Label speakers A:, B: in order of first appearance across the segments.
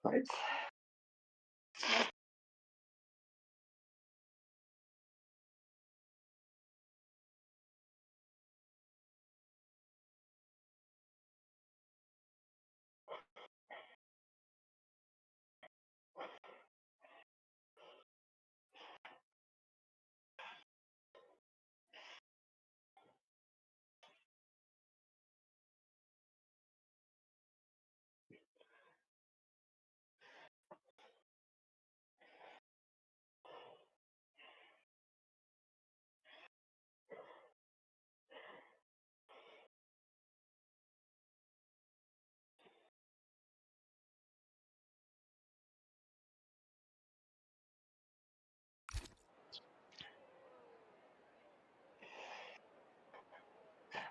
A: Right.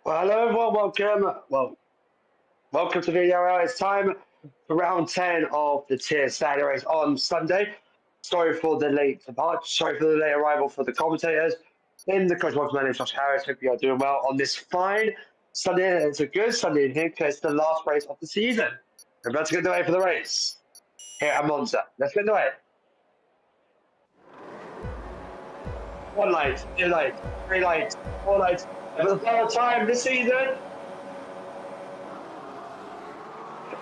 A: Well, hello everyone. Welcome to VDRL. It's time for round 10 of the tier Saturday race on Sunday. Sorry for the late departure. Sorry for the late arrival for the commentators. In the coach box, my name is Josh Harris. Hope you are doing well on this fine Sunday. It's a good Sunday in here because it's the last race of the season. We're about to get underway for the race here at Monza. Let's get underway. 1 light, 2 light, 3 light, 4 light. And for the third time this season,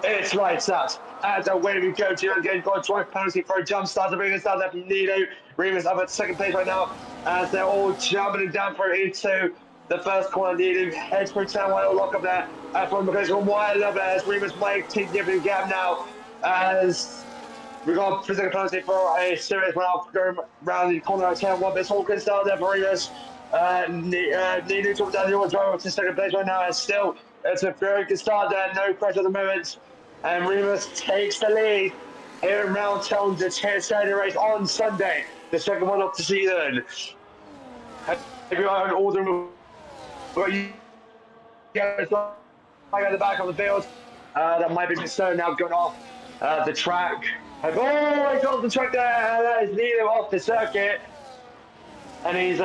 A: it's lights out. And away we go to again. Got a drive penalty for a jump start. The Remus down there from Nino. Remus up at second place right now as they're all jumping down for into the first corner. Nino heads for turn one. It'll lock up there. From because from wide up as Remus might take the different gap now as we got a physical penalty for a serious run going round the corner at turn one. But it's all good start there for Remus. Nino took down the other driver to second place right now and still it's a very good start there. No pressure at the moment. And Remus takes the lead here in round 10 of the tier Saturday race on Sunday, the second one of the season. If you are in order, it's like at the back of the field. That might be concerned now going off the track. He's off the track there. That is Nino off the circuit. And he's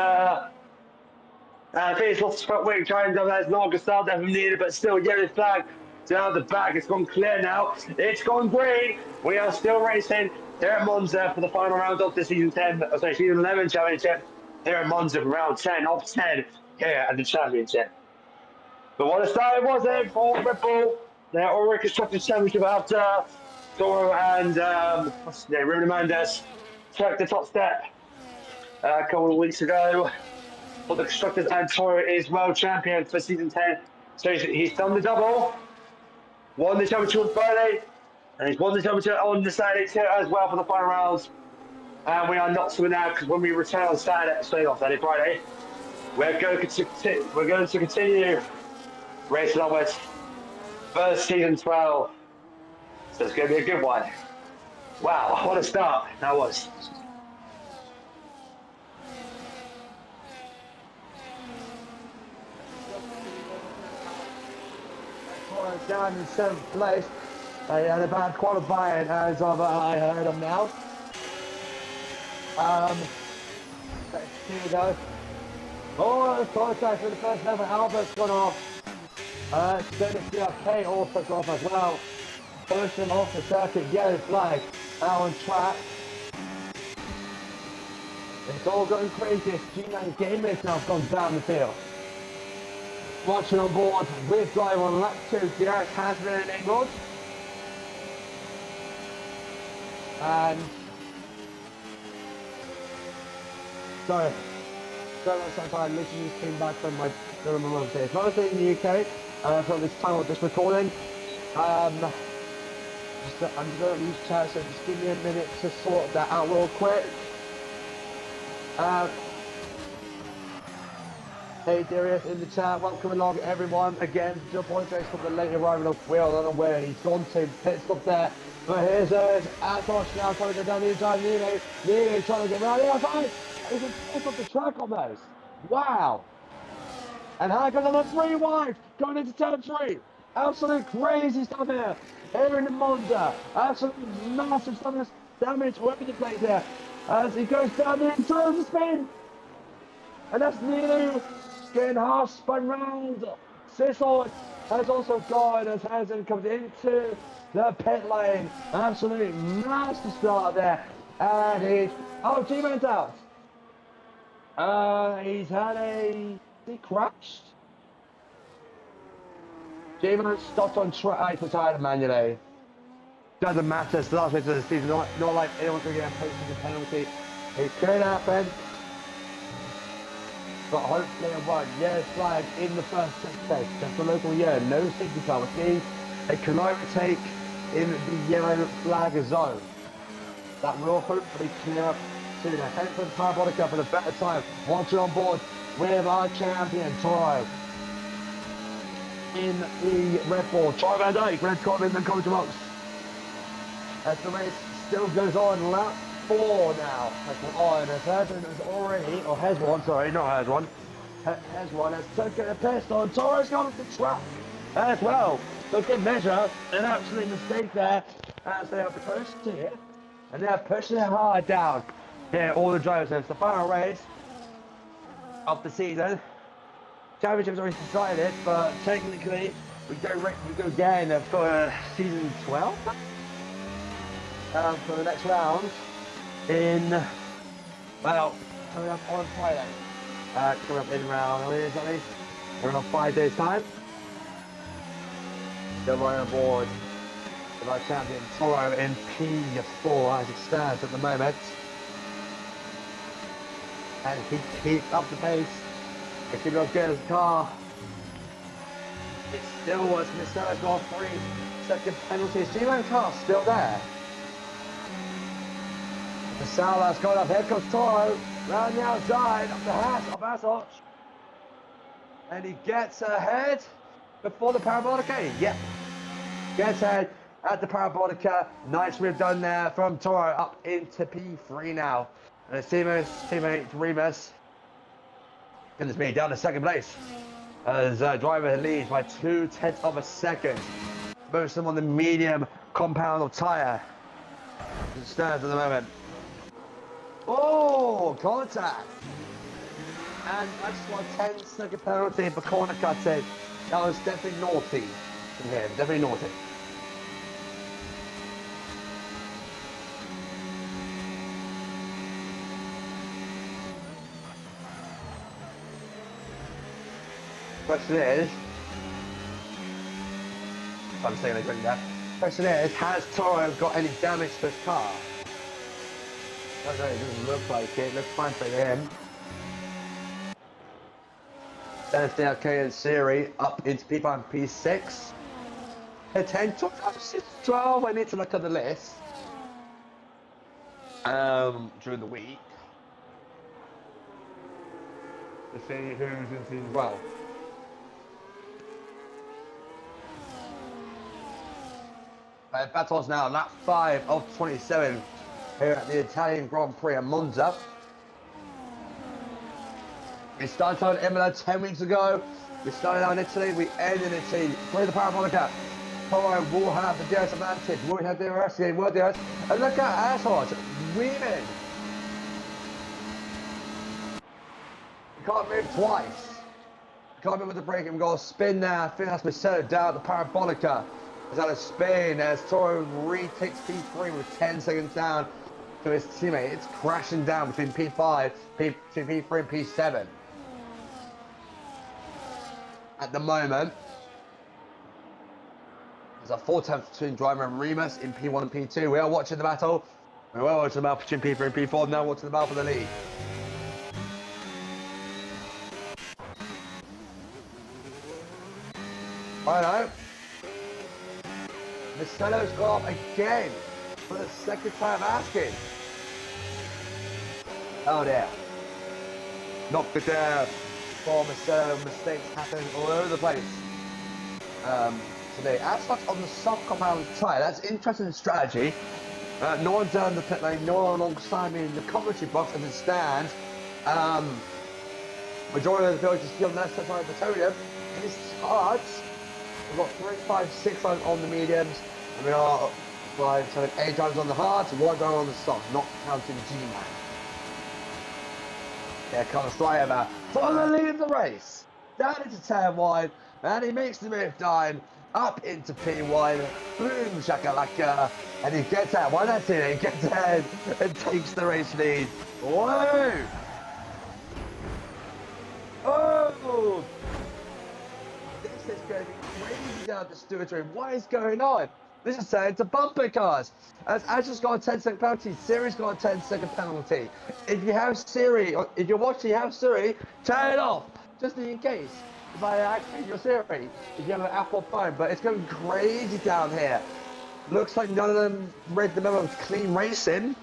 A: finished off the front wing, trying to that's not a start there from Nino, but still yellow flag. Down the back, it's gone clear now. It's gone green. We are still racing here at Monza for the final round of the season 11 championship. Here at Monza for round 10 of 10 here at the championship. But what a start it was there for Red Bull. Their Ulrich Constructors Championship after Toro and what's his name, Ruben Mendes took the top step a couple of weeks ago. For the Constructors, and Toro is world champion for season 10. So he's done the double. Won the championship on Friday, and he's won the championship on the Saturday too as well for the final rounds. And we are not swimming now because when we return on Saturday, Friday, we're going to continue racing onwards for season 12. So it's going to be a good one. Wow, what a start that was. Down in 7th place. They had a bad qualifying as of I heard them now. Here we go. Contact for the first level. Albert's gone off. K also gone off as well. Person off the circuit, yellow flag. Now on track. It's all going crazy. G9 game race now gone down the field. Watching on board with driver on lap 2, Derek has been enabled. And sorry, I literally just came back from my mum says. Another thing in the UK, from this time of this recording. I'm just going to use chat, so just give me a minute to sort that out real quick. Hey Darius in the chat, welcome along everyone. Again, do apologise for the late arrival of Will, I don't know where he's gone to, pit stop there. But here's Atos now trying to go down the inside, Nino trying to get around the outside. He's just off the track almost. Wow. And Hagen on the 3 wide, going into turn 3. Absolute crazy stuff here. Here in the Monza. Absolutely massive stuff, damage all over the place here. As he goes down the inside of the spin. And that's Nino. Getting half spun round. Sissel has also gone as Hansen comes into
B: the pit lane. Absolute master start there. And he's, oh, G-Man's out. He's had he crashed? G-Man stopped on track for tired manually. Doesn't matter, it's the last race of the season, not like anyone's going to get a penalty. It could happen. But hopefully a one yellow flag in the first test. Just the local yellow, no safety car, which means they can overtake in the yellow flag zone. That will hopefully clear up to the head for the Parabolica for the better time. Watching on board with our champion, Toro. In the Red Bull, Toro Van Dyke, Red Corbin and coming to box. As the race still goes on, lap 4 now. And as Herman has already, or has one, sorry, not has one. Has one, has taken a test on. Toro's gone off the track as well. So good measure, an absolute mistake there as they are pushing it. And they're pushing it hard down. Yeah, all the drivers. It's the final race of the season. Championship's already decided, but technically we go again for season 12 for the next round in, well, coming up on Friday. Coming up in round, we're on 5 days time. They're right on board with our champion Toro in P4 as it stands at the moment. And he keeps up the pace. If he goes get his car, it still was Mr. Golf 3-second penalties. G-Man car still there. The Salas going up. Here comes Toro round the outside of the hat of Assoch. And he gets ahead before the Parabolica. Yep. Gets ahead at the Parabolica. Nice move done there from Toro up into P3 now. And his teammate Remus and it's me down to second place as driver leads by 0.2 of a second. Most of them on the medium compound tyre. It stands at the moment. Oh, contact! And that's what 10-second penalty for corner cutting. That was definitely naughty from him, definitely naughty. Question is, I'm saying they drink that. Question is, has Toro got any damage to his car? I don't know, it doesn't look like it. Looks fine for him. Then it's the Arcade Series up into P5 and P6. 10, 12, I need to look at the list. During the week. To see who's in season 12. Battles now, lap 5 of 27 here at the Italian Grand Prix at Monza. We started out in Imola 10 weeks ago. We started out in Italy, we end in Italy. Play the Parabolica. Toro will have the DRS advantage. Will we have DRS again? Will DRS? And look at Asshole, weaving. You can't move twice. You can't move with the brake. We've got a spin there. I think that's been settled down the Parabolica. Is that a spin as Toro retakes P3 with 10 seconds down to his teammate. It's crashing down between P5, between P3 and P7. At the moment, there's a 4 attempts between driver and Remus in P1 and P2. We are watching the battle. We are watching the battle between P3 and P4. Now watching the battle for the lead. Righto. Marcelo's got up again for the second time asking. Oh dear. Knocked it down for Marcelo. Mistakes happen all over the place. Today, as such on the soft compound tyre, that's interesting strategy. No one's down the pit lane, no one alongside me in the commentary box as it stands. Majority of the village is still on that side of the podium. It is hard. We've got 3, 5, 6 on the mediums, and we are 5, 7, 8 drivers on the hards, 1 driver on the soft, not counting G-Man. Here comes Driver for the lead of the race. Down into turn 1, and he makes the move down. up into P1, boom shakalaka, and he gets out. Why that's it? He gets ahead and takes the race lead. Whoa! Oh! This is going to be crazy down the Stewart Ring. What is going on? This is saying to bumper cars. As Ash's got a 10-second penalty, Siri's got a 10-second penalty. If you have Siri, or if you're watching, you have Siri, turn it off, just in case. If I activate your Siri, if you have an Apple phone, but it's going crazy down here. Looks like none of them read the memo of clean racing.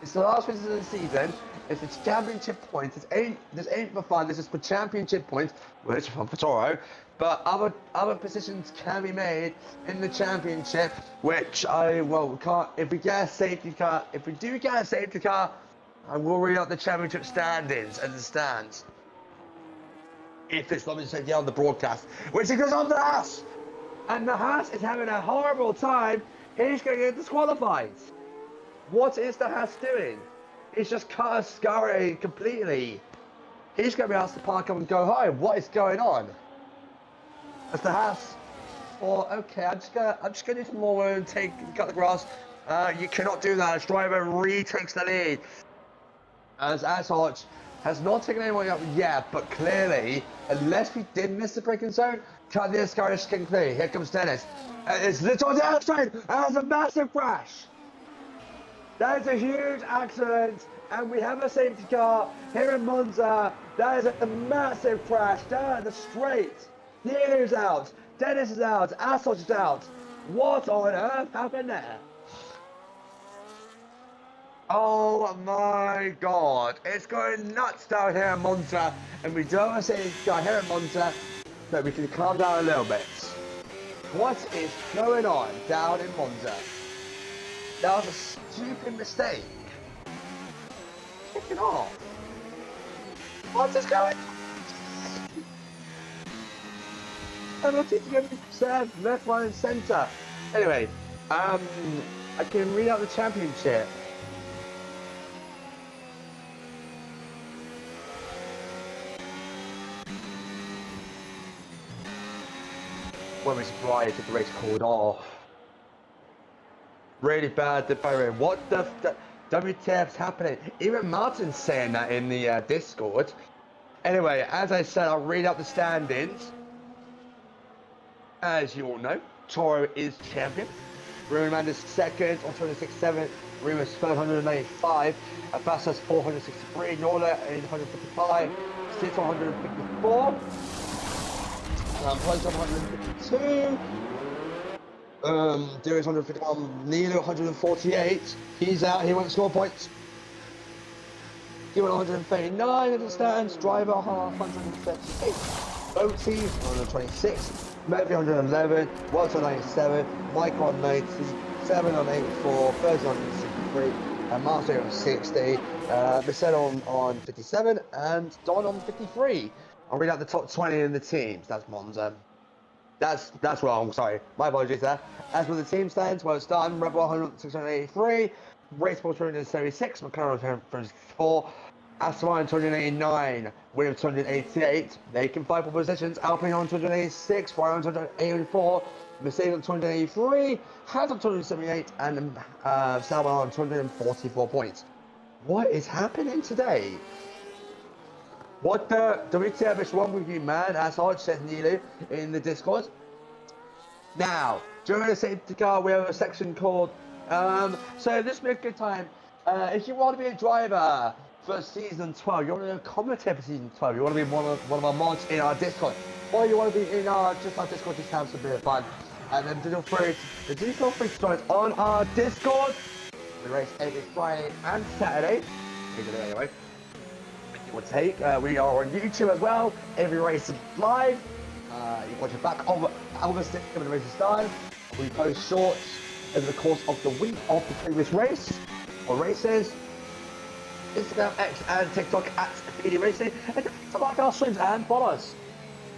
B: It's the last race of the season. It's its championship points. This ain't for fun. This is for championship points, which is fun for Toro. But other positions can be made in the championship, which can't. If we get a safety car, if we do get a safety car, I will read out the championship standings and the stands. If it's not been said on the broadcast, which it goes on to Haas, and the Haas is having a horrible time. He's going to get disqualified. What is the Haas doing? He's just cut a scurry completely. He's going to be asked to park up and go home. What is going on? As the Haas, okay, I'm just gonna do some more and cut the grass. You cannot do that. As driver retakes the lead. As Ashotch has not taken anyone up yet, but clearly, unless we did miss the braking zone, cut the scurry skin clear. Here comes Dennis. It's little down straight, and there's a massive crash. That is a huge accident, and we have a safety car here in Monza. That is a massive crash down the straight. Neil's out, Dennis is out, Ashotch is out. What on earth happened there? Oh my god, it's going nuts down here in Monza, and we don't want to say it's going here in Monza, but we can calm down a little bit. What is going on down in Monza? That was a stupid mistake. Kick it off. What is going on? Penalties going to be served left, right, and centre. Anyway, I can read out the championship. When we surprised if the race called off. Really bad to Byron. What the WTF's happening? Even Martin's saying that in the Discord. Anyway, as I said, I'll read out the standings. As you all know, Toro is champion. Ruman is second on 267. Rima's 595. Abbasas 463. Nola 855. Sits 154. Points 152. Dewey's 151. Nilo 148. He's out. He won't score points. He went 139 in the stands. Driver half 138. Oaty 126. Murphy 111, Walter 97, Mike on 97 on 84, Ferguson on 63, and Martin on 60, Marcel on 57, and Don on 53. I'll read out the top 20 in the teams. That's Monza. That's wrong, sorry. My apologies there. As for the team stands, well, it's done. Rebel 683, Raceball 276, McLaren 264, Aston Martin 289, Williams 288, they can fight for positions, Alpine on 286, Ferrari on 284, Mercedes on 283, Haas on 278, and Sauber on 244 points. What is happening today? What the WTF is wrong with you, man? As Hodge says Nilu in the Discord. Now, during the safety car, we have a section called, so this would be a good time. If you want to be a driver for season 12, you want to be a commentator for season 12, you want to be one of our mods in our Discord, or you want to be in our Discord, just to have some bit of fun, and then feel free to join us on our Discord. We race every Friday and Saturday. We do it anyway. We'll take. We are on YouTube as well. Every race is live. You watch it back over the stick when the race is done. We post shorts over the course of the week of the previous race or races. Instagram, X, and TikTok at VD Racing. And to like our streams and follow us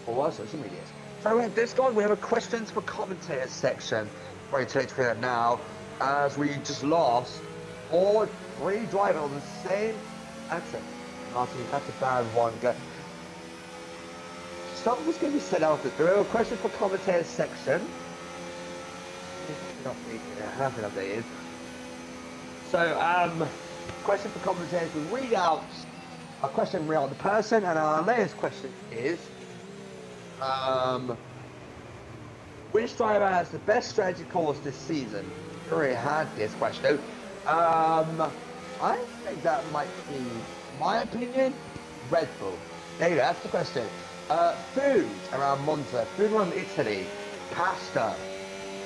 B: for our social medias. So in Discord, we have a questions for commentators section. Ready to clear that now, as we just lost all three drivers on the same accident. Martin, you have to ban one go. something's going to be said after. We have a question for commentators section. Have been updated. So, question for commentators. We read out a question, read out the person, and our latest question is, which driver has the best strategy course this season? We already had this question. I think that might be, my opinion, Red Bull. There you go, that's the question. Food around Monza, food around Italy, pasta,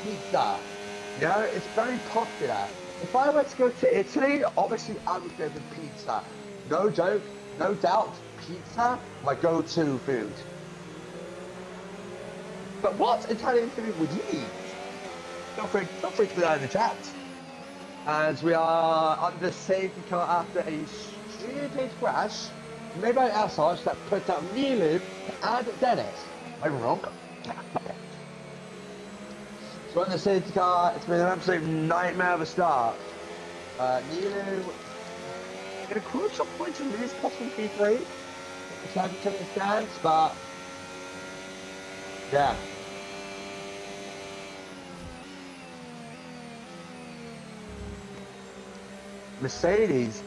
B: pizza. You know, it's very popular. If I were to go to Italy, obviously I would go for pizza. No joke, no doubt, pizza, my go-to food. But what Italian food would you eat? Feel free to put that in the chat. As we are under safety car after a stupid crash made by Assange that put out Nilu and Dennis. Am I wrong? So in the safety car, it's been an absolute nightmare of a start. Nilu in a crucial point to lose possible P3. It's like to the stands, but yeah. Mercedes.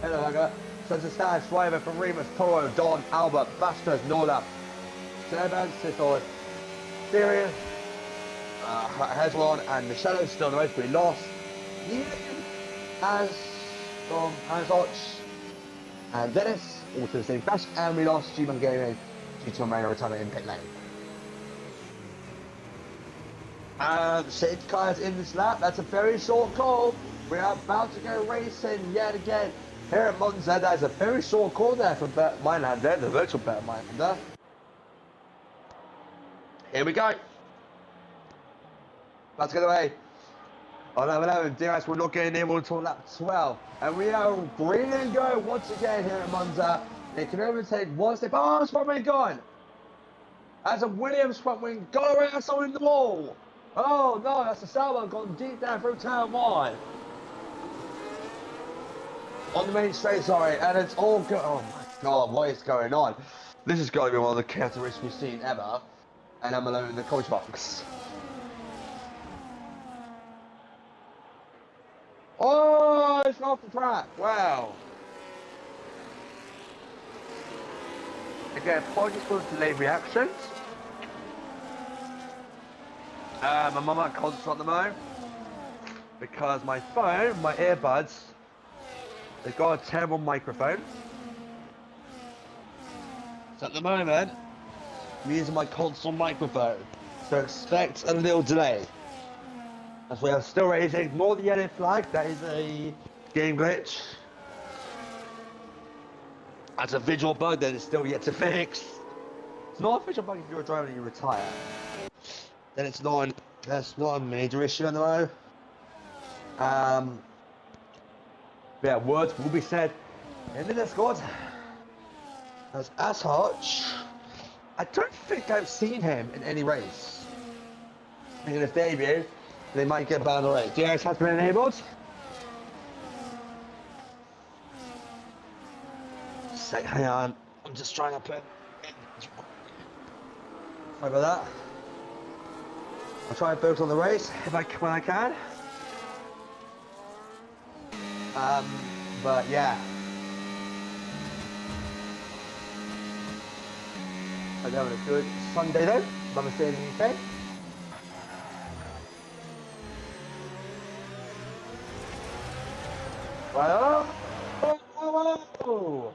B: Hello, I got such a stands driver from Remus, Toro, Don, Albert, Bastos, Nola, Serban, Sithor, Sirius, Hezron, and Michelle still in the race, but we lost. As from Hansoch and Dennis, all to the same crash, and we lost G1 Gaming due to a minor retirement in pit lane. And safety car is in this lap. That's a very short call. We are about to go racing yet again here at Monza. That is a very short call there from Bert Meinlander, the virtual Bert Meinlander. Here we go. Let's get away. On lap 11, DRS, we're not getting in until lap 12. And we are green and go once again here at Monza. They can overtake one step. Oh, front wing gone. As a Williams front wing gone around someone in the wall. Oh no, that's a Sauber gone deep down through turn 1. On the main straight, sorry, and it's all good. Oh my god, what is going on? This has got to be one of the chaotic races we've seen ever. And I'm alone in the coach box. Oh, it's off the track. Wow. Again, apologies for the delayed reactions. I'm on my console at the moment because my phone, my earbuds, they've got a terrible microphone. So at the moment, I'm using my console microphone. So expect a little delay. As we are still racing, ignore the yellow flag, that is a game glitch. That's a visual bug that is still yet to fix. It's not a visual bug if you're a driver and you retire. Then it's not, that's not a major issue in the row. Yeah, words will be said in the Discord. As Assange, I don't think I've seen him in any race. In his debut, they might get banned already. DRS has been enabled. Hang on, I'm just trying to put. Sorry about that. I'll try and focus on the race when I can. But yeah. I'm having a good Sunday though. I'm staying in the UK. Well, oh.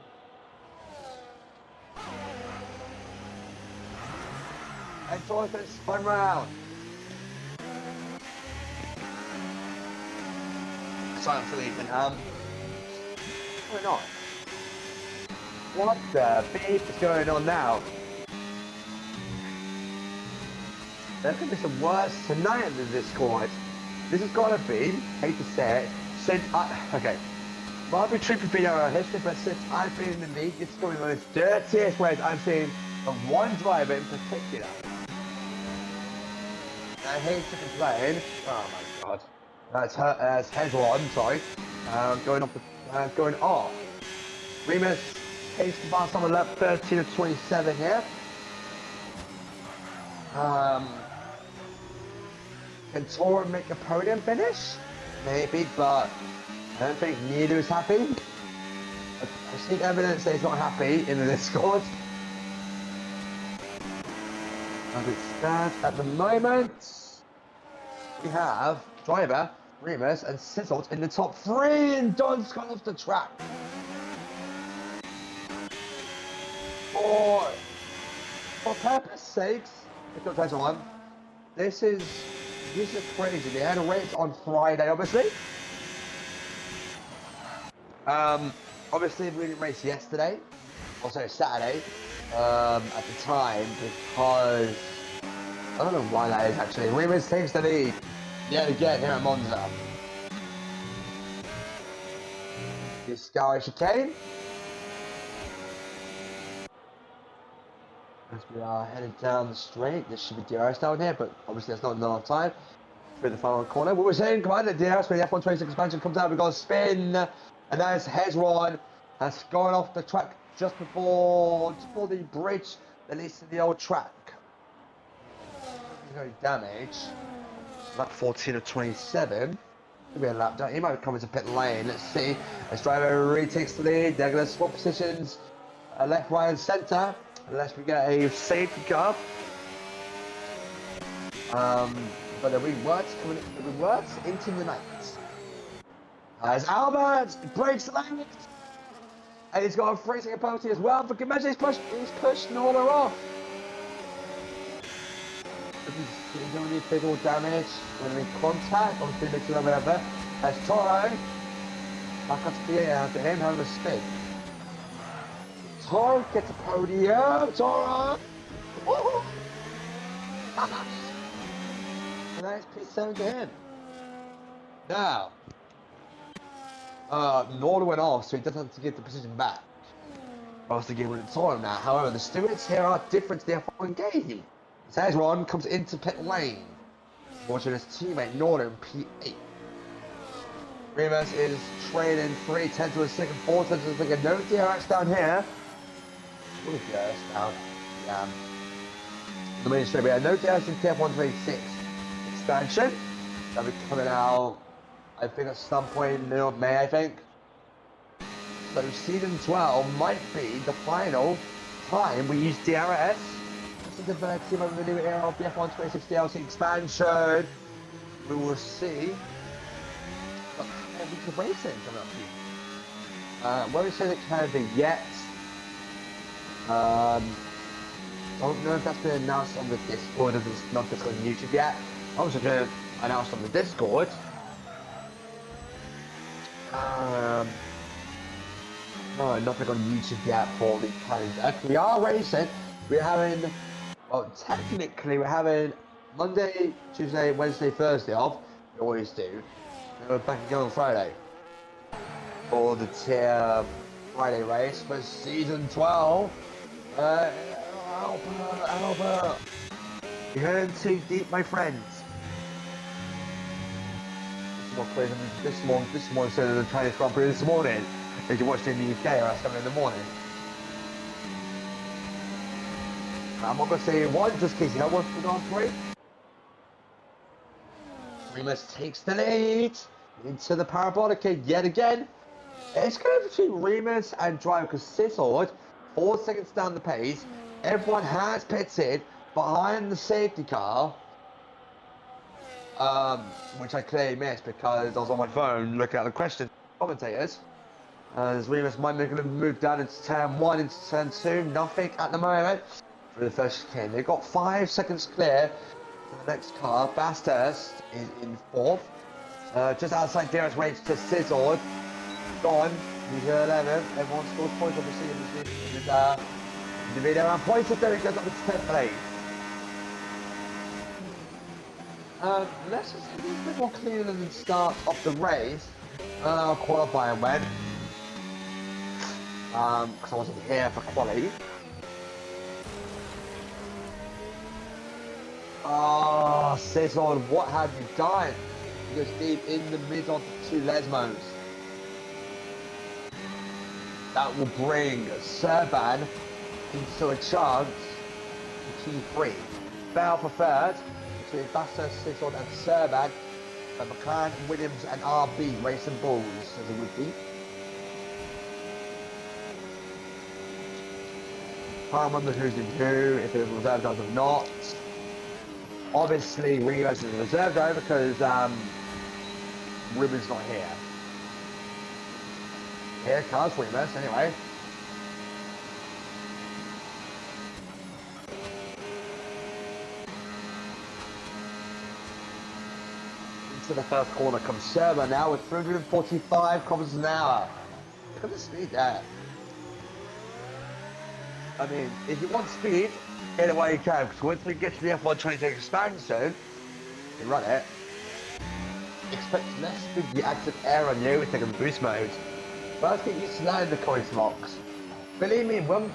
B: And so it's spun round. Sorry for leaving. Why not? What the beep is going on now? There could be some worse tonight in this squad. This has got to be, hate to say it, since okay. Might be true for VDRL history, but since I've been in the league, it's probably the most dirtiest ways I've seen of one driver in particular. I hate to complain. Oh my god. That's Hezron, sorry. Going off. Remus takes the pass on lap 13 of 27 here. Can Toro make a podium finish? Maybe, but I don't think neither is happy. I've seen evidence that he's not happy in the Discord. As it stands at the moment, we have driver, Remus, and Sizzles in the top 3, and Don's gone off the track. For purpose sakes, because there's one. This is crazy. They had a race on Friday, obviously. Obviously we didn't race yesterday, also Saturday, at the time, because I don't know why that is actually. Remus takes the lead yet again here at Monza. This Sky chicane. As we are headed down the straight, there should be DRS down here, but obviously that's not enough time for the final corner. What we're saying, come on, the DRS when the F126 expansion comes out, we've got a spin, and that's Hezron. That's going off the track just before the bridge that leads to the old track. No damage. Lap 14 of 27. Could be a lap down. He might come into pit lane. Let's see. As driver retakes the lead, they're going to swap positions, left, right, and centre. Unless we get a safety car. But the reworks into the night. As Albert breaks the lane. And he's got a 3-second penalty as well. For good measure, he's pushed Norler off. He's going to need physical damage. Going to need contact. Obviously, makes it over. As Toro. Back up to him, having a spin. Toro gets a podium. Toro. And that's P7 to him. Now, Norder went off, so he doesn't have to get the position back. Else to give it to Toro now. However, the stewards here are different to the F1 game. Hezron comes into pit lane, watching his teammate Norder in P8. Remus is trailing 3/10 to a second, 4/10 to a second. No DRX down here. What is DRX down? Yeah. The main straight, but no DRX in TF126 expansion. That'll be coming out, I think, at some point in the middle of May, I think. So season 12 might be the final time we use DRS. This is the first team of the new era of the F126 DLC expansion. We will see. We could race it coming up here. Won't say that Canada yet. Don't know if that's been announced on the Discord, if it's not just on YouTube yet. I'm just going to announce on the Discord. No, nothing on YouTube yet for the calendar. We are racing. We're having, well, technically we're having Monday, Tuesday, Wednesday, Thursday off. We always do. And we're back again on Friday for the tier Friday race for season 12. Albert, you're going too deep, my friends. This one said in the Chinese Grand Prix this morning. If you watched it in the UK or 7 in the morning. I'm not going to say one, just in case you don't watch the Grand Prix. Remus takes the lead into the parabolic yet again. It's going to be between Remus and driver because Sizzled, 4 seconds down the pace. Everyone has pitted behind the safety car. Which I clearly missed because I was on my phone looking at the questions commentators. As Remus might make a move down into turn 1, into turn 2, nothing at the moment for the first chicane. They've got 5 seconds clear for the next car. Basthurst is in 4th. Just outside DRS range to Sizzled. Gone. He's 11th. Everyone scores points obviously in the video. And points of Derek goes up to 10th place. Let's just see a bit more clear than the start of the race. Qualifying went. Because I wasn't here for quality. Oh, Sizzled, what have you done? He goes deep in the middle of the 2 Lesmos. That will bring Serban into a chance for Q3. battle for third between Buster, Sizzle and Serban, and McLaren, Williams and RB Racing Bulls, as it would be. Can't remember who's in who, if it was reserve driver or not. Obviously, Rios is a reserve driver because Ruben's not here. Here comes Rios, anyway. Into the first corner comes Serba now with 345 kilometers an hour. Look at the speed there. I mean, if you want speed, get it while you can, because once we get to the F126 expansion, you run it, expect less speed to be active air on you with taking boost mode. First get used to that in the coin blocks. Believe me, when...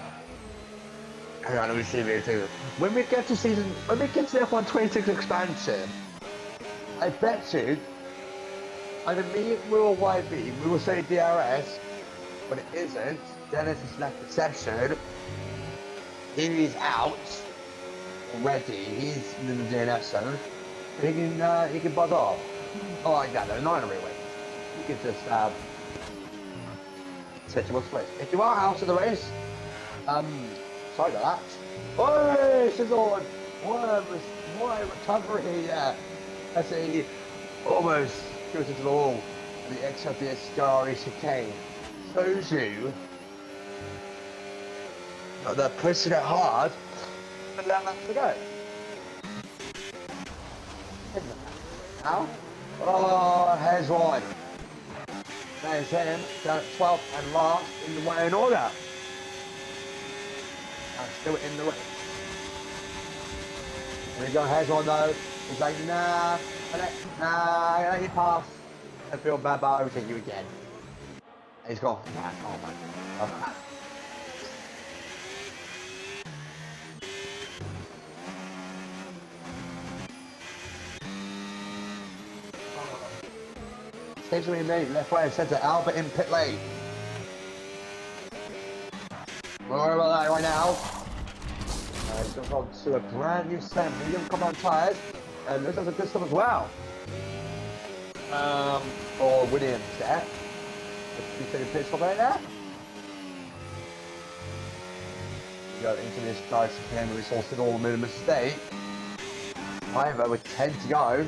B: Hang on, let me see here too. When we get to the F126 expansion, I bet you, either me or YB, we will say DRS, but it isn't, then it's a selected session. He's out already. He's in the DNF zone. He can buzz off. Oh, like that. They're not in a real way. You can just set your switch. If you are out of the race, sorry about that. Oh, Sizzle! What a recovery here as he almost goes into the wall. And the XLDS Star chicane shows you they're pushing it hard, and then that's to go. Now, oh, here's one. There's him, down at 12th and last in the way in order. And still in the race. There you go, here's one though. He's like, nah, I let you pass. I feel bad, but I'll overtake you again. And he's gone, nah, oh man. Oh. Saves me mate, left, right, centre, Albert in pit lane. We'll worry about that right now. He's going on to a brand new set, medium compound tyres, and this has a good stuff as well. Or Williams there. You see the pit stop right there? Go into this nice again, resource all made a mistake. However, with 10 to go.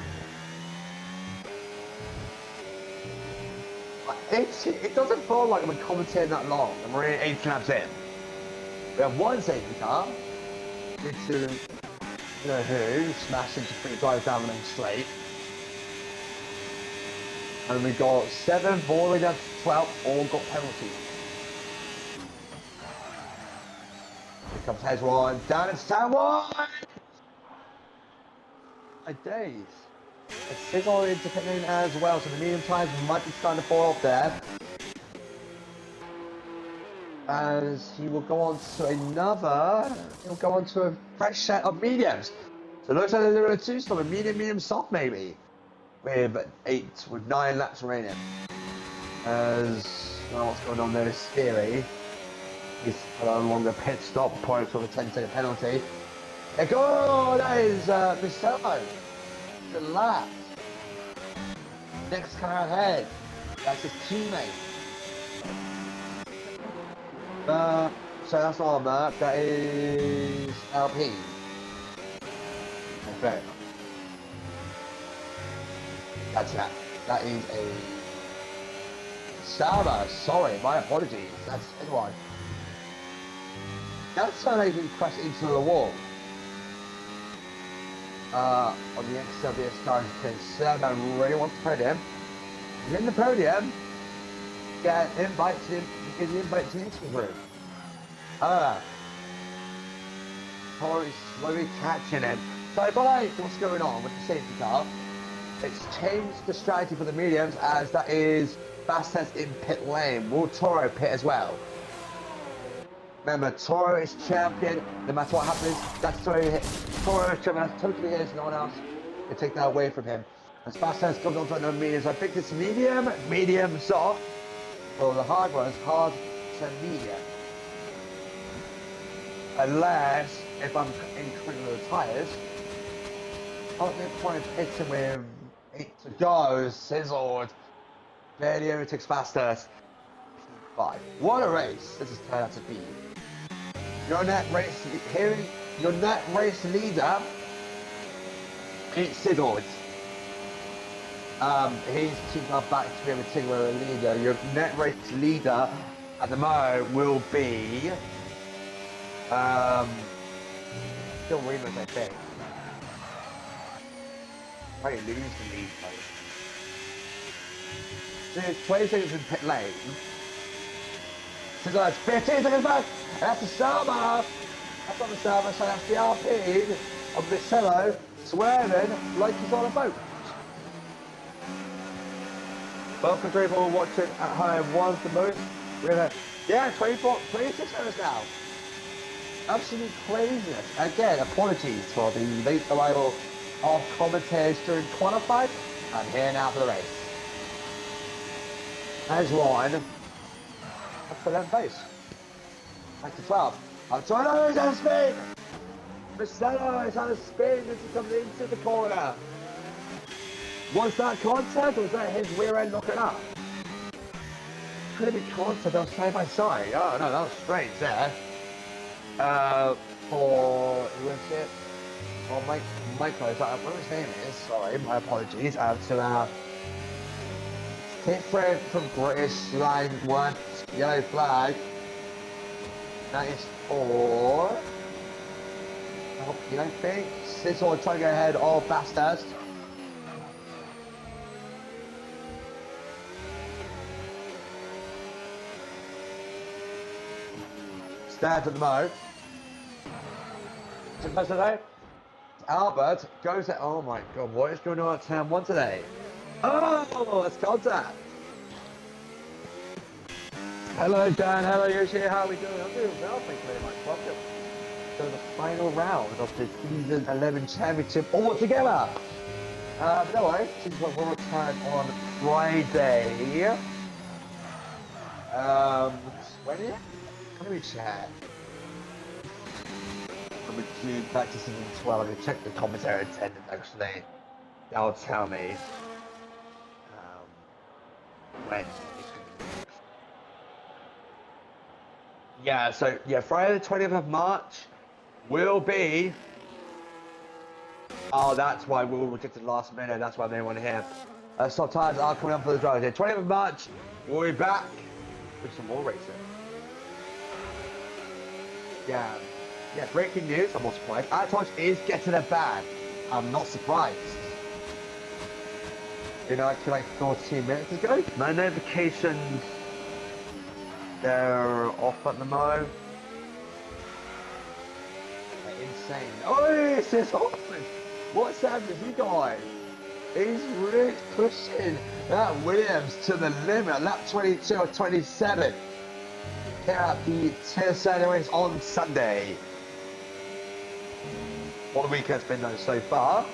B: It doesn't feel like I've been commentating that long, and we're 8 laps in. We have one safety car, into, you know who, smashed into 3 guys down the main straight. And we got 7 all the way down to 12, all got penalties. Here comes Hez one, down into turn 1! My days. A Sizzle into pit lane as well, so the medium tyres might be starting to fall off there. As he will go on to he'll go on to a fresh set of mediums. So it looks like they're doing a 2-stop, a medium, soft maybe. With 9 laps remaining. As, well, what's going on there is scary. He's no longer pit stop, points with a 10-second penalty. There go! That is Miselmo. The lap. Next car ahead. That's his teammate. So that's not on that. That is LP. Okay. That's that. That is a Saba. Sorry, my apologies. That's anyone. That's how they even crashed into the wall. On the XWS car, because Serban really wants the podium. He's in the podium. Get invite to him. He gives the invite to the interview room. Corey's slowly catching him. So, by what's going on with the safety car? It's changed the strategy for the mediums, as that is Bastas in pit lane. Will Toro pit as well? Remember, Toro is champion, no matter what happens. That's Toro is champion, that's totally his, no one else can take that away from him. As Bastas comes on to another medium, so I think it's medium, soft. Well, the hard one is hard to medium. Unless, if I'm including the tyres, Up the point, pitching with 8 to go. Sizzled. Barely overtakes fastest. P5. What a race this has turned out to be. Your net race leader. It's Sizzled. He's keeping up back to be a particular leader. Your net race leader at the moment will be still Remus, I think. Probably lose the lead though. So it's 20 seconds in pit lane. So that's 15 seconds back. That's the server. That's not the server, so that's the RP of the cello swerving like he's on a boat. Welcome to people watching at home. One's the most. We're gonna, 26 minutes now. Absolute craziness. Again, apologies for the late arrival of commentators during qualifying. I'm here now for the race. As one. That's for 11th place. Back to 12. Antonio is on speed. Marcelo is on speed as he comes into the corner. Was that contact or was that his rear end knocking up? Could it be contact? They were side by side. Oh no, that was strange there. For who is it? For Michael, is that what his name is? Sorry, my apologies. To different from British line 1 yellow flag. That is for you don't think? Sizzle trying to go ahead of Bastards. Stands at the mo. Albert goes at, oh my god, what is going on at turn 1 today? Oh, it's contact. Hello Dan, hello Yoshi, how are we doing? I'm doing well, thank you very much. Welcome to the final round of the season 11 championship all together. But no worries, this is what we'll return on Friday. 20th? Let me check. Back to season 12. I'm going to check the commentary attendance actually. That'll tell me when. Yeah, so yeah, Friday the 20th of March will be. Oh, that's why we were rejected last minute. That's why they want to hear. Stop times are coming up for the drivers here. 20th of March, we'll be back with some more racing. Yeah, breaking news, I'm not surprised. Atosh is getting a ban. I'm not surprised. You know, actually like 14 minutes ago. My notifications, they're off at the moment. They're insane. Oh, this is awesome. What's happening to you guys? He's really pushing that Williams to the limit. Lap 22 or 27. Here at the Tennessee race on Sunday. What the weekend's been done so far.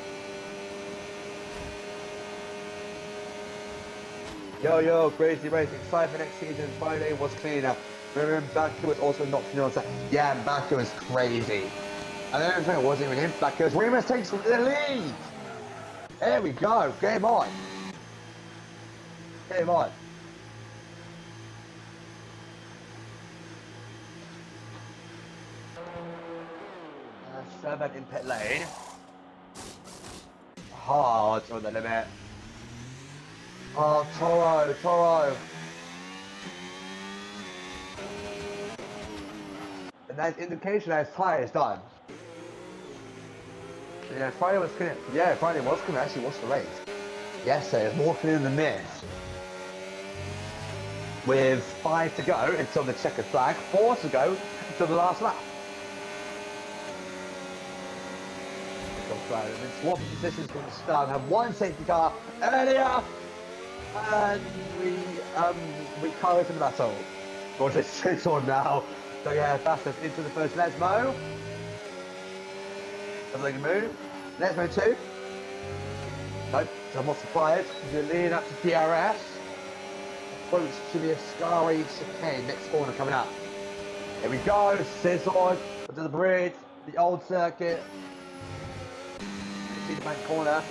B: Yo, crazy race. Excited for next season. Friday was cleaner. Remember, Baku was also not on Saturday. Yeah, Baku was crazy. I don't think it wasn't even him. Baku was Remus takes the lead. There we go. Game on. Game on. Servant in pit lane. Hard on the limit. Oh, Toro. And that indication that his tyre is done. Yeah, Friday was clear. Yeah, Friday was clear. Actually, what's the race? Yes, it's more clear than this. With 5 to go until the checkered flag, 4 to go until the last lap. And then swap positions from the start. Have one safety car earlier, and we carry to the battle. We'll just sit on now. So yeah, fastest into the first Lesmo. Everything to move. Lesmo 2. Nope, so I'm not surprised. You're leading up to DRS. Approach to the Ascari chicane. Next corner coming up. Here we go. Sizzle to the bridge. The old circuit. see the back corner.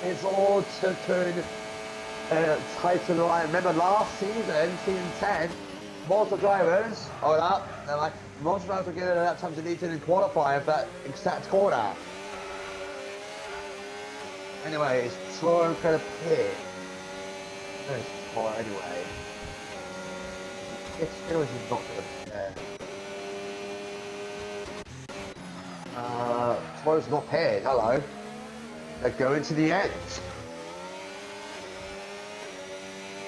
B: It's all to turn Titan line. Remember last season, season 10, Monza drivers, hold up, they're like, Monza drivers were getting lap times needed in qualifying for that exact corner. Anyway, it's Toro kind of pit. There's Toro anyway. It's still is not going to pit. Toro's not paired, hello. They're going to the end.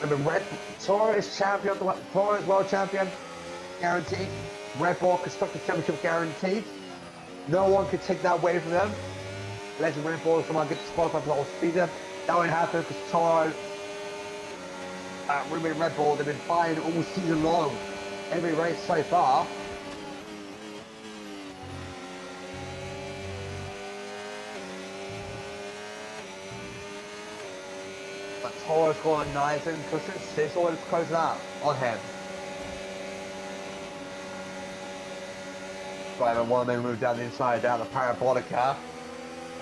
B: Remember, Toro is champion, Toro is world champion, guaranteed. Red Bull Constructors Championship guaranteed. No one could take that away from them. Legend Red Bull, someone gets qualified for the whole season. That won't happen because Toro, Ruben Red Bull, they've been fighting all season long. Every race so far. But Toro's got nice and it's always closing out on him. Driver one, they move down the inside, down the parabolica.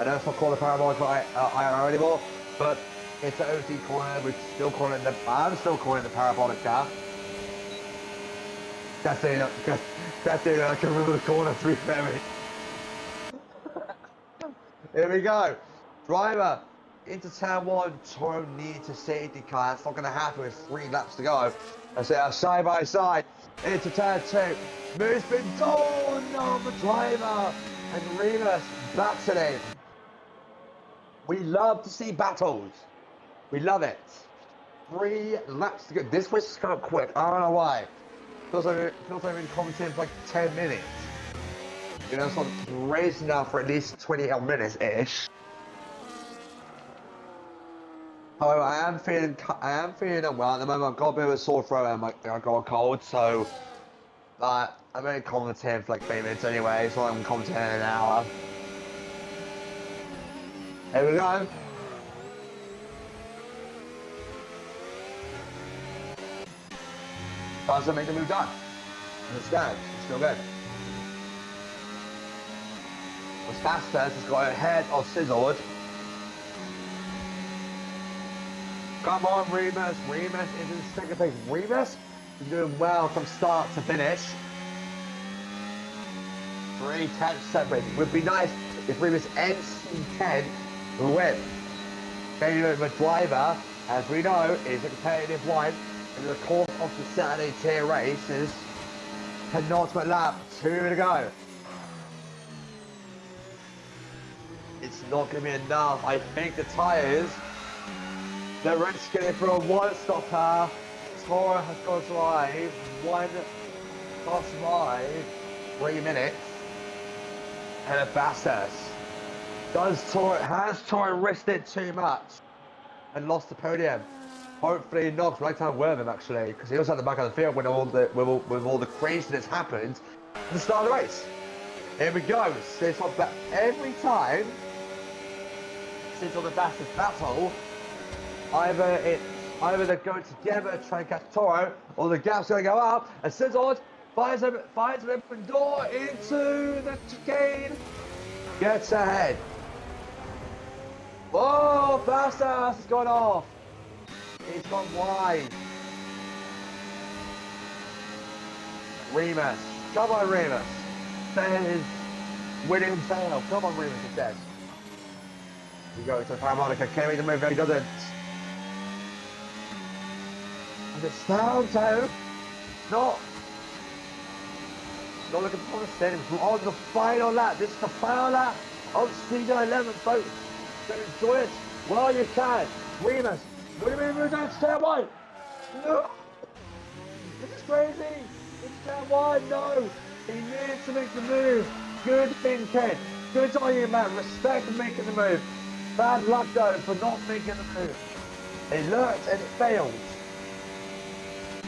B: I know it's not called a parabolica IRO anymore, but it's an OC corner. We're still calling it I'm still calling it the parabolica. That's it. I can remember the corner 3 ferry. Here we go. Driver into turn 1. Toro needs a safety car. It's not going to happen with 3 laps to go. I say side by side into turn 2. Moves been done on the driver, and Remus backs it in. We love to see battles. We love it. 3 laps to go. This race is kind of quick. I don't know why. Feels like we've been commentating for like 10 minutes. You know, it's not racing now for at least 20 minutes-ish. However, I am feeling unwell at the moment. I've got a bit of a sore throat and I got a cold, so I'm only commentating for like 3 minutes anyway, so I'm commentating an hour. Here we go. Doesn't make the move done. Understand? It's still good. Was faster, it's got ahead of Sizzled. Come on, Remus. Remus is in second place. Remus is doing well from start to finish. 3 tenths separated. Would be nice if Remus ends in 10 and win. The driver, as we know, is a competitive one. In the course of the Saturday tier races, penultimate lap, 2 to go. It's not going to be enough. I think the tyres, they're risking it for a 1-stopper. Toro has got to drive 1 + 5, 3 minutes, and a fastest. Has Toro risked it too much and lost the podium? Hopefully not, right time with him actually, because he was at the back of the field when all the craziness happened at the start of the race. Here we go. Since every time since on the fastest battle, either they go together to try and catch Toro, or the gap's going to go up, and Sizzled finds an open door into the chicane, gets ahead. Oh, Fastest has gone off. It's gone wide. Remus. Come on, Remus. Says winning tail. Come on, Remus, it says. We go to the parabolica. Can't make the move. He doesn't. And it's down to not looking for the stadium. On the final lap. This is the final lap of season 11, folks. So enjoy it while you can. Remus. What do you mean move down to turn 1? No! This is crazy! It's turn 1, no! He needs to make the move. Good thinking. Good on you, man. Respect for making the move. Bad luck, though, for not making the move. It lurked and it failed.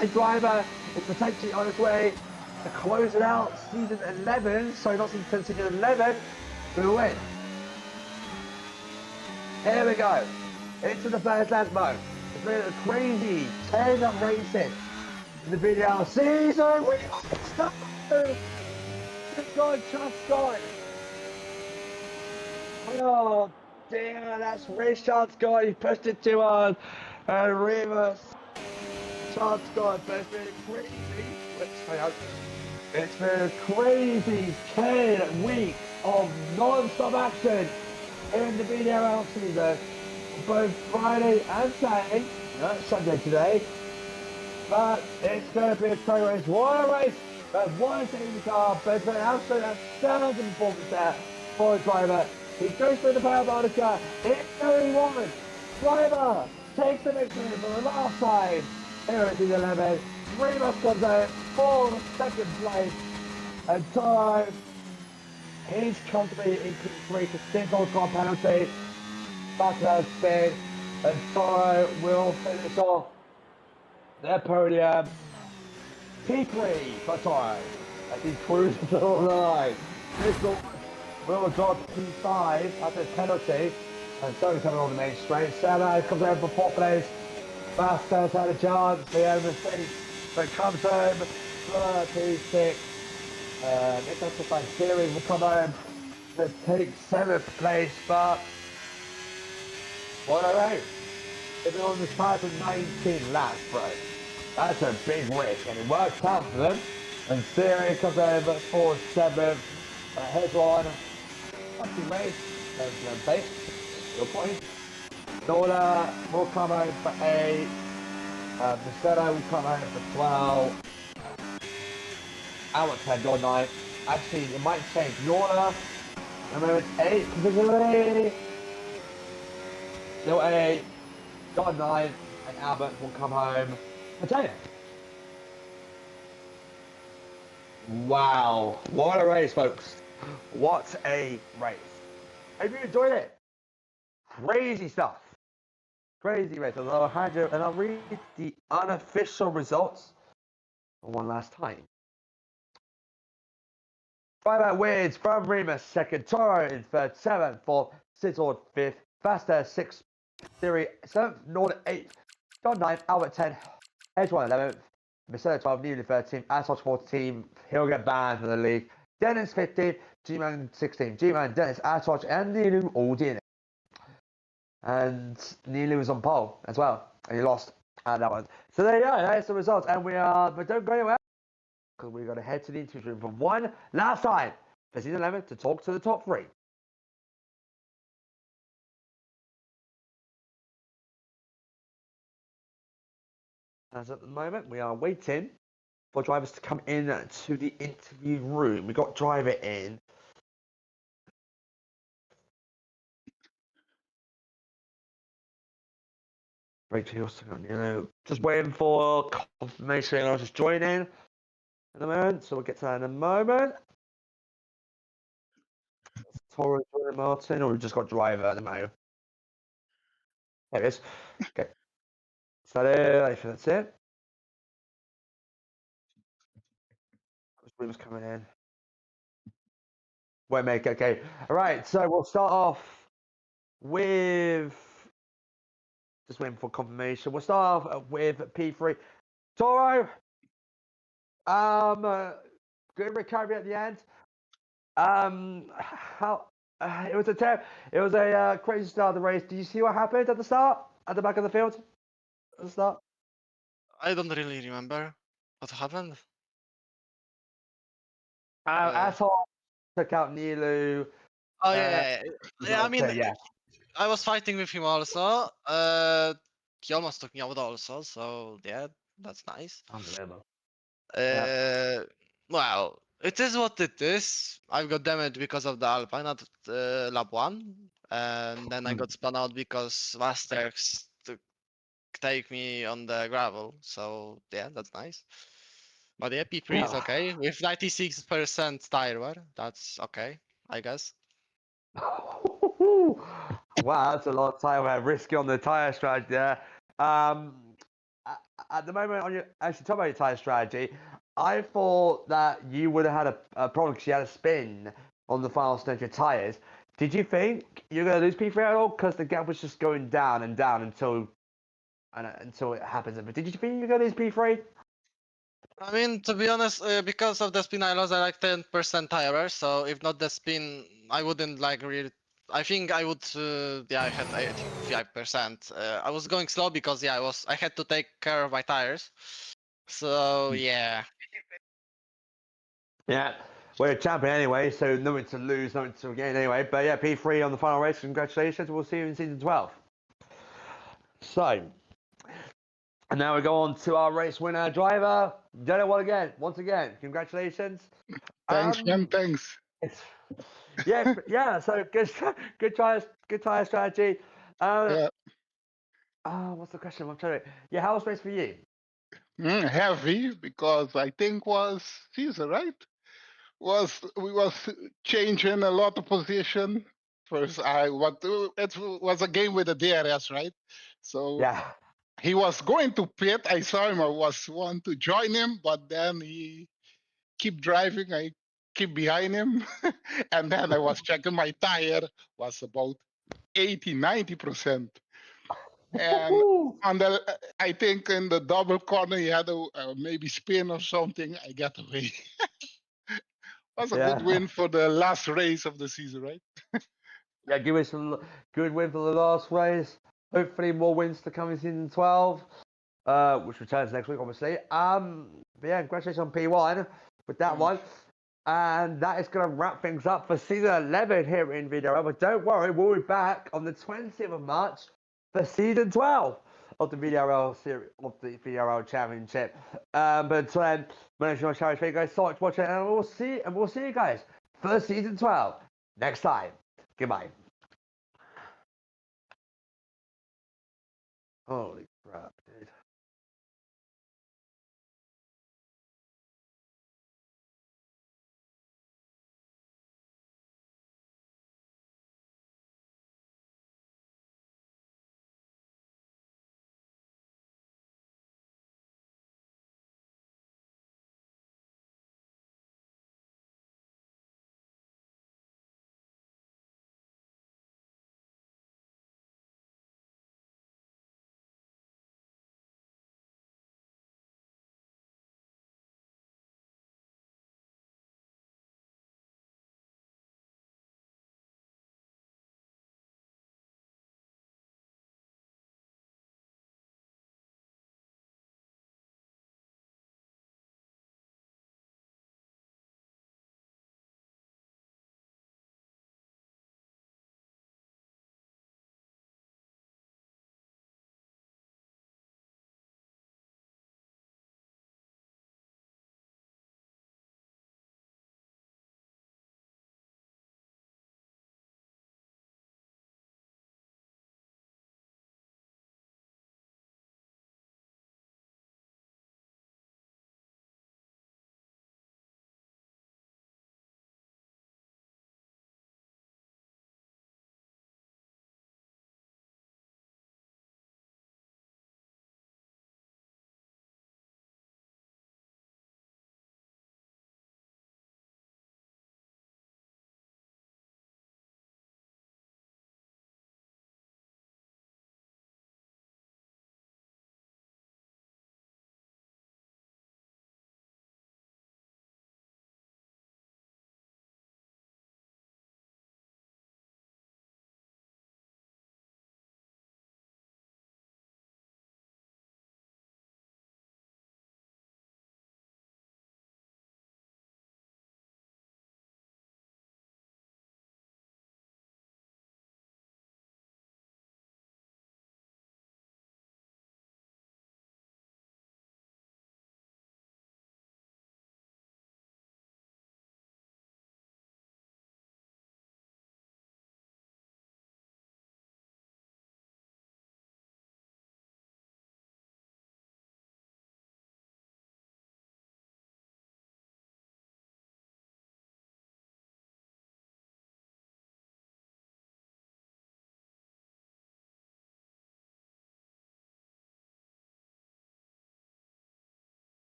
B: The driver is potentially on his way to close it out season 11, so not season 11, with a win. Here we go. Into the first lap mode. It's been a crazy 10 racing in the VDRL season. We are just gone. Oh, dear, that's race chance gone. He pushed it too hard. And Remus chance gone. But it's been crazy. It's been a crazy 10 weeks of non-stop action in the VDRL season. Both Friday and Saturday. Not Sunday today. But it's going to be a total race. What a race! But what a safety car. But it's been an absolute astounding performance there for the driver. He goes through the power by the car. It's going on. Driver takes the victory for the last time. Here it is 11. Remus comes out for the second place. And Toro, he's comfortably in P3 to single car penalty. Back spin. And Toro will finish off their podium. P3 for Toro as he cruises along the line. This will drop P5 after his penalty. And so he's coming on the main straight. Salah comes over for fourth place. Bastos had a chance. He had a mistake, but comes home for P6. It does look like Series will come home to take 7th place, but what a race. They've been on this tire for 19 laps, bro. That's a big risk, and it worked out for them. And Siri comes over for 7th. Here's one. Lucky race. There's no base. Your point. Nola will come home for 8. Macedo will come home for 12. Albert 10, John 9. Actually, it might change. Nola, remember it's 8 provisionally. Still 8. John 9. And Albert will come home for 10. Wow. What a race, folks. What a race. Hope you enjoyed it. Crazy stuff. Crazy race. And I'll read the unofficial results one last time. Driver wins from Remus, 2nd. Toro in 3rd. 7th. 4th. Sizzord 5th. Faster 6th. Theory 7th. Nord 8th. John 9th. Albert 10th. Edgewine 11th. Marcelo 12th. Nearly 13th. Astos 14th. He'll get banned from the league. Dennis 15th. G-Man 16th. G-Man, Dennis, Astos, and Nilu all in it. And Nilu was on pole as well. And he lost at that one. So there you go. That's the results. And but don't go anywhere, because we're going to head to the interview room for one last time for season 11 to talk to the top 3. As at the moment, we are waiting for drivers to come in to the interview room. We got driver in. Rachel, just waiting for confirmation. I'll just join in a moment, so we'll get to that in a moment. Torres, Martin, or we've just got driver at the moment. There it is. Okay. Is that it? I think that's it. Williams coming in. Wait, mate. Okay. All right. So we'll start off with just waiting for confirmation. We'll start off with P3. Toro. Good recovery at the end. How it was a crazy start of the race. Did you see what happened at the start? At the back of the field? At the start?
C: I don't really remember what happened.
B: Asshole took out Nilu.
C: Oh yeah. I mean,
B: yeah.
C: I was fighting with him also. He almost took me out also. So yeah, that's nice.
B: Unbelievable.
C: Well, it is what it is. I got damaged because of the Alpine at lap 1, and then I got spun out because Vastex took take me on the gravel. So yeah, that's nice. But yeah, P3 is okay with 96% tire wear. That's okay, I guess.
B: Wow, that's a lot of time risky on the tire strategy there. At the moment, on your actually talking about your tire strategy, I thought that you would have had a problem because you had a spin on the final stage of your tires. Did you think you're going to lose P3 at all? Because the gap was just going down and down until it happens. But did you think you're going to lose P3?
C: I mean, to be honest, because of the spin I lost, I like 10% tire wear. So if not the spin, I wouldn't like really I think I would. Yeah, I had 85%. I was going slow because yeah, I had to take care of my tires. So yeah.
B: Yeah, we're a champion anyway, so nothing to lose, nothing to gain anyway. But yeah, P3 on the final race. Congratulations. We'll see you in season 12. So, and now we go on to our race winner driver. Done it once again. Congratulations.
D: Thanks, man. Thanks.
B: Yeah. So good tire strategy.
D: Yeah.
B: What's the question? I'm trying to. Yeah, how was race for you?
D: Heavy because I think was Caesar, right? We was changing a lot of position. First, it was a game with the DRS, right? So
B: Yeah.
D: he was going to pit. I saw him. I was want to join him, but then he keep driving. I keep behind him, and then I was checking my tire. Was about 80-90%. And on the, I think in the double corner, he had a maybe spin or something. I got away. Was a good
B: Yeah.
D: win for the last race of the season, right?
B: Yeah, give us some good win for the last race. Hopefully more wins to come in season 12, which returns next week, obviously. But yeah, congratulations on P1 with that one. And that is going to wrap things up for season 11 here in VDRL. But don't worry, we'll be back on the 20th of March for season 12 of the VDRL series, of the VDRL Championship. But my name is Sean Sharry. Thank you guys so much for watching, and we'll see you guys for season 12 next time. Goodbye. Holy crap, dude.